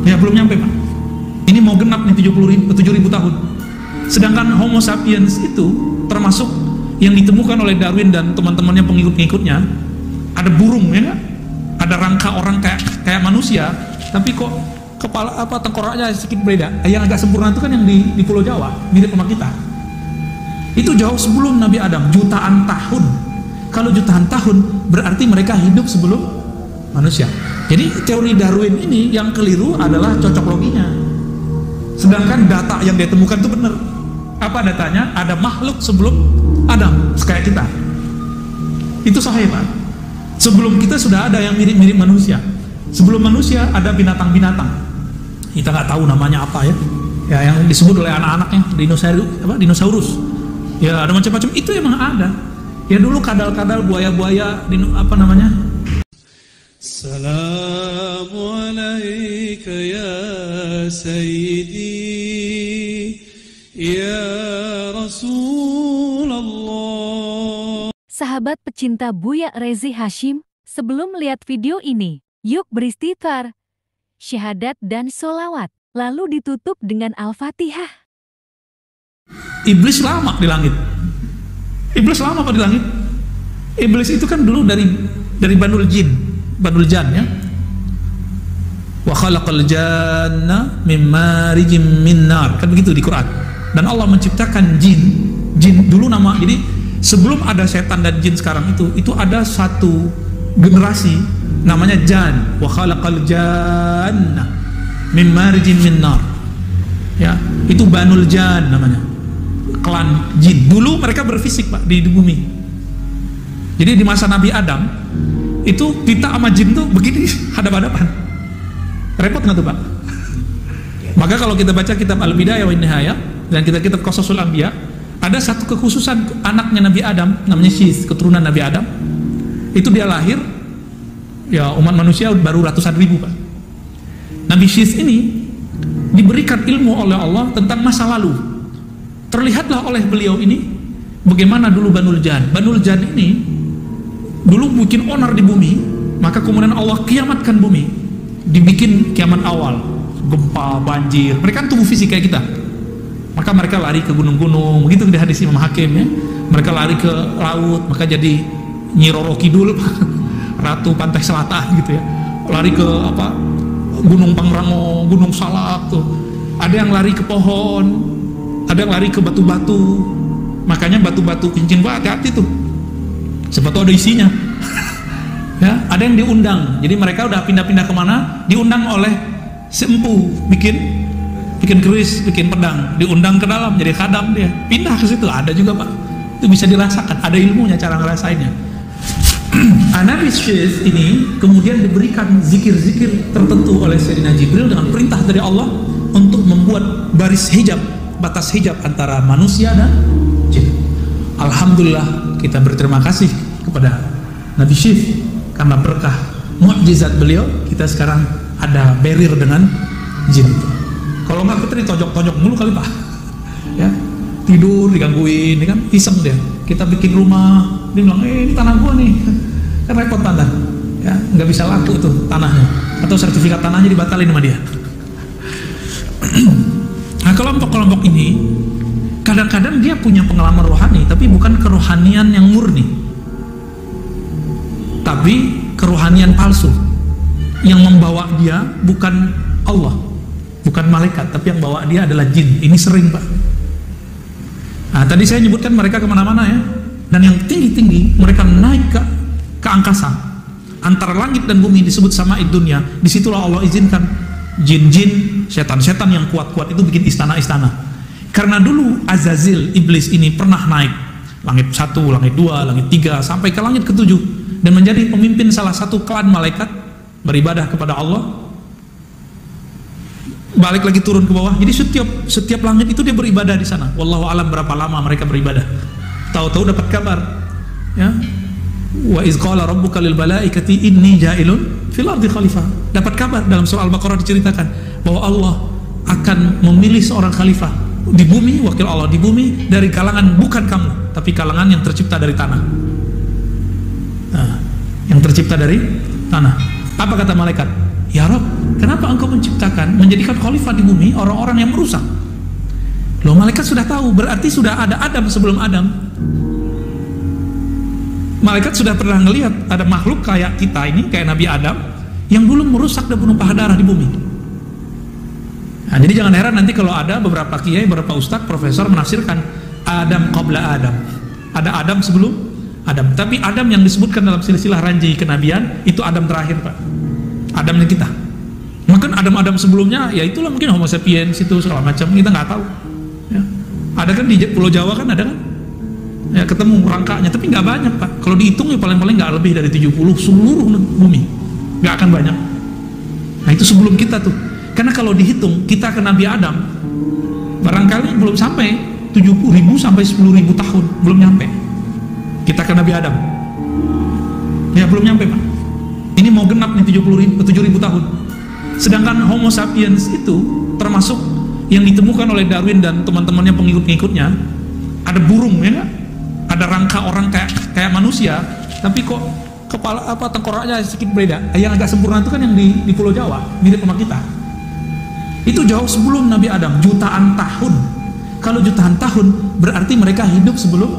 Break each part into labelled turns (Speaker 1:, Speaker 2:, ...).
Speaker 1: Ya belum nyampe Pak. Ini mau genap nih 7.000 tahun. Sedangkan Homo sapiens itu termasuk yang ditemukan oleh Darwin dan teman-temannya pengikut-pengikutnya, ada burung ya gak? Ada rangka orang kayak manusia, tapi kok kepala tengkoraknya sedikit beda. Yang agak sempurna itu kan yang di Pulau Jawa, mirip sama kita. Itu jauh sebelum Nabi Adam, jutaan tahun. Kalau jutaan tahun berarti mereka hidup sebelum manusia. Jadi teori Darwin ini yang keliru adalah cocok loginya. Sedangkan data yang dia temukan itu benar. Apa datanya? Ada makhluk sebelum Adam, kayak kita. Itu sahih Pak. Sebelum kita sudah ada yang mirip-mirip manusia. Sebelum manusia ada binatang-binatang. Kita nggak tahu namanya apa ya. Ya yang disebut oleh anak-anaknya dinosaurus. Ya ada macam-macam. Itu emang ada. Ya dulu kadal-kadal, buaya-buaya, apa namanya?
Speaker 2: Assalamualaikum ya Sayyidi ya Rasulullah.
Speaker 3: Sahabat pecinta Buya Rezi Hashim, sebelum melihat video ini, yuk beristighfar, syahadat dan sholawat, lalu ditutup dengan Al-Fatihah.
Speaker 1: Iblis lama di langit. Iblis lama apa di langit? Iblis itu kan dulu dari Banul Jan ya. Wa khalaqal janna min marijim min nar, kan begitu di Quran. Dan Allah menciptakan jin dulu nama. Jadi sebelum ada setan dan jin sekarang itu ada satu generasi namanya jan. Wa khalaqal janna min marijim min nar. Ya, itu Banul Jan namanya. Klan jin. Dulu mereka berfisik Pak di bumi. Jadi di masa Nabi Adam itu kita sama jin tuh begini hadap-hadapan. Repot nggak tuh Pak? Maka kalau kita baca kitab Al-Bidayah wa Nihayah dan kitab Qasasul Anbiya, ada satu kekhususan anaknya Nabi Adam namanya Syith, keturunan Nabi Adam. Itu dia lahir, ya umat manusia baru ratusan ribu Pak. Nabi Syith ini diberikan ilmu oleh Allah tentang masa lalu. Terlihatlah oleh beliau ini bagaimana dulu Banul Jan. Banul Jan ini dulu bikin onar di bumi, maka kemudian Allah kiamatkan bumi, dibikin kiamat awal, gempa, banjir. Mereka kan tubuh fisik kayak kita, maka mereka lari ke gunung-gunung, begitu di hadis Imam Hakim ya. Mereka lari ke laut, maka jadi Nyi Roro Kidul, Ratu Pantai Selatan gitu ya. Lari ke apa? Gunung Pangrango, Gunung Salak tuh. Ada yang lari ke pohon, ada yang lari ke batu-batu. Makanya batu-batu cincin, hati-hati tuh. Siapa tahu ada isinya. Ya, ada yang diundang. Jadi mereka udah pindah-pindah kemana? Diundang oleh sempu, bikin keris, bikin pedang, diundang ke dalam jadi khadam dia. Pindah ke situ. Ada juga Pak. Itu bisa dirasakan. Ada ilmunya cara ngerasainnya. Nabi Syith ini kemudian diberikan zikir-zikir tertentu oleh Sayyidina Jibril dengan perintah dari Allah untuk membuat baris hijab, batas hijab antara manusia dan jin. Alhamdulillah kita berterima kasih kepada Nabi Syith karena berkah mukjizat beliau kita sekarang ada barrier dengan jin itu. Kalau nggak kita ditojok-tojok mulu kali Pak ya, tidur digangguin, ini kan iseng dia. Kita bikin rumah, dia bilang ini tanah gua nih, kan repot tanah ya, nggak bisa laku tuh tanahnya, atau sertifikat tanahnya dibatalin sama dia. Nah kelompok-kelompok ini kadang-kadang dia punya pengalaman rohani, tapi bukan kerohanian yang murni, tapi kerohanian palsu. Yang membawa dia bukan Allah, bukan malaikat, tapi yang bawa dia adalah jin. Ini sering Pak. Nah tadi saya nyebutkan mereka kemana-mana ya. Dan yang tinggi-tinggi mereka naik ke angkasa. Antara langit dan bumi disebut sama'id dunya. Disitulah Allah izinkan jin-jin, setan-setan yang kuat-kuat itu bikin istana-istana. Karena dulu Azazil, iblis ini pernah naik langit 1, langit 2, langit 3 sampai ke langit ke-7 dan menjadi pemimpin salah satu klan malaikat beribadah kepada Allah. Balik lagi turun ke bawah. Jadi setiap langit itu dia beribadah di sana. Wallahu alam berapa lama mereka beribadah. Tahu-tahu dapat kabar ya. Wa iz qala rabbuka lil malaikati inni ja'ilun fil ardi khalifah. Dapat kabar dalam surah Al-Baqarah diceritakan bahwa Allah akan memilih seorang khalifah di bumi, wakil Allah di bumi dari kalangan bukan kamu, tapi kalangan yang tercipta dari tanah. Nah, yang tercipta dari tanah. Apa kata malaikat? Ya Rabb, kenapa engkau menciptakan, menjadikan khalifah di bumi orang-orang yang merusak? Loh, malaikat sudah tahu, berarti sudah ada Adam sebelum Adam. Malaikat sudah pernah ngelihat ada makhluk kayak kita ini, kayak Nabi Adam, yang dulu merusak dan menumpah darah di bumi. Nah, jadi jangan heran nanti kalau ada beberapa kiai, beberapa ustadz, profesor menafsirkan Adam qabla Adam. Ada Adam sebelum Adam. Tapi Adam yang disebutkan dalam silsilah ranjai kenabian itu Adam terakhir, Pak. Adamnya kita. Mungkin Adam-Adam sebelumnya ya itulah mungkin Homo sapiens itu segala macam, kita nggak tahu. Ya. Ada kan di Pulau Jawa kan ada kan? Ya, ketemu rangkanya, tapi nggak banyak, Pak. Kalau dihitung ya paling-paling nggak lebih dari 70 seluruh bumi, nggak akan banyak. Nah itu sebelum kita tuh. Karena kalau dihitung kita ke Nabi Adam barangkali belum sampai 70.000 sampai 10.000 tahun, belum nyampe. Kita ke Nabi Adam, ya belum nyampe, Pak. Ini mau genap nih 7.000 tahun. Sedangkan Homo sapiens itu termasuk yang ditemukan oleh Darwin dan teman-temannya pengikut-pengikutnya. Ada burung, ya nggak? Ada rangka orang kayak manusia, tapi kok kepala tengkoraknya sedikit beda. Yang agak sempurna itu kan yang di Pulau Jawa, mirip sama kita. Itu jauh sebelum Nabi Adam, jutaan tahun. Kalau jutaan tahun berarti mereka hidup sebelum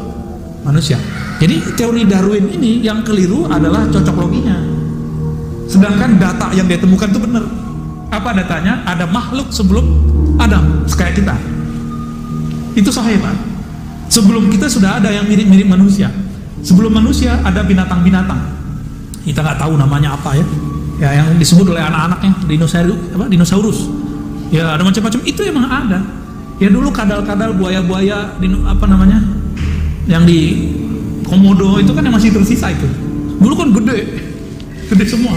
Speaker 1: manusia. Jadi teori Darwin ini yang keliru adalah cocok loginya. Sedangkan data yang dia temukan itu benar. Apa datanya? Ada makhluk sebelum Adam, kayak kita. Itu sahih, Pak. Sebelum kita sudah ada yang mirip-mirip manusia. Sebelum manusia ada binatang-binatang. Kita nggak tahu namanya apa ya. Ya yang disebut oleh anak-anaknya dinosaurus. Ya ada macam-macam. Itu emang ada. Ya dulu kadal-kadal, buaya-buaya, yang di Komodo itu kan yang masih tersisa itu. Dulu kan gede semua.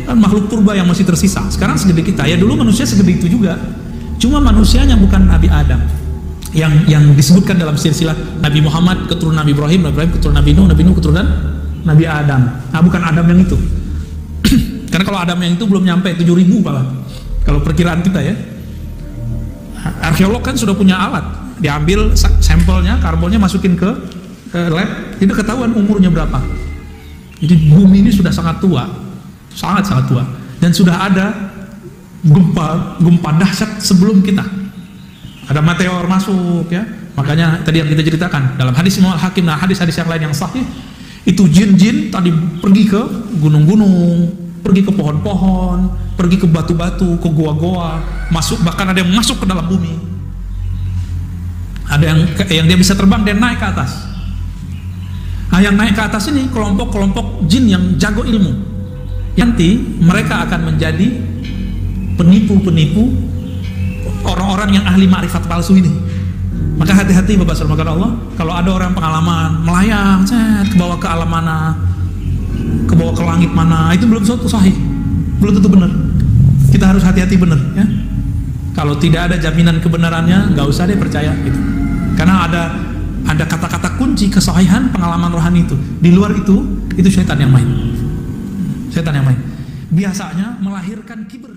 Speaker 1: Kan makhluk purba yang masih tersisa. Sekarang segede kita. Ya dulu manusia segede itu juga. Cuma manusianya bukan Nabi Adam. Yang disebutkan dalam silsilah Nabi Muhammad keturunan Nabi Ibrahim keturunan Nabi Nuh keturunan Nabi Adam. Nah bukan Adam yang itu. Karena kalau Adam yang itu belum nyampe 7.000 malah. Kalau perkiraan kita ya. Arkeolog kan sudah punya alat. Diambil sampelnya, karbonnya masukin ke lab, itu ketahuan umurnya berapa. Jadi bumi ini sudah sangat tua. Sangat tua. Dan sudah ada gempa dahsyat sebelum kita. Ada meteor masuk ya. Makanya tadi yang kita ceritakan dalam hadis Imam Al-Hakim, nah hadis-hadis yang lain yang sahih itu jin-jin tadi pergi ke gunung-gunung, pergi ke pohon-pohon, pergi ke batu-batu, ke goa-goa, masuk, bahkan ada yang masuk ke dalam bumi. Ada yang dia bisa terbang dan naik ke atas. Nah yang naik ke atas ini kelompok-kelompok jin yang jago ilmu. Nanti mereka akan menjadi penipu-penipu orang-orang yang ahli ma'rifat palsu ini. Maka hati-hati Bapak Saudara Allah, kalau ada orang pengalaman melayang ke bawah ke alam mana, ke bawah ke langit mana, itu belum suatu sahih, belum tentu benar. Kita harus hati-hati benar ya. Kalau tidak ada jaminan kebenarannya, nggak usah deh percaya gitu. Karena ada kata-kata kunci kesahihan pengalaman rohani itu. Di luar itu syaitan yang main. Biasanya melahirkan kiber.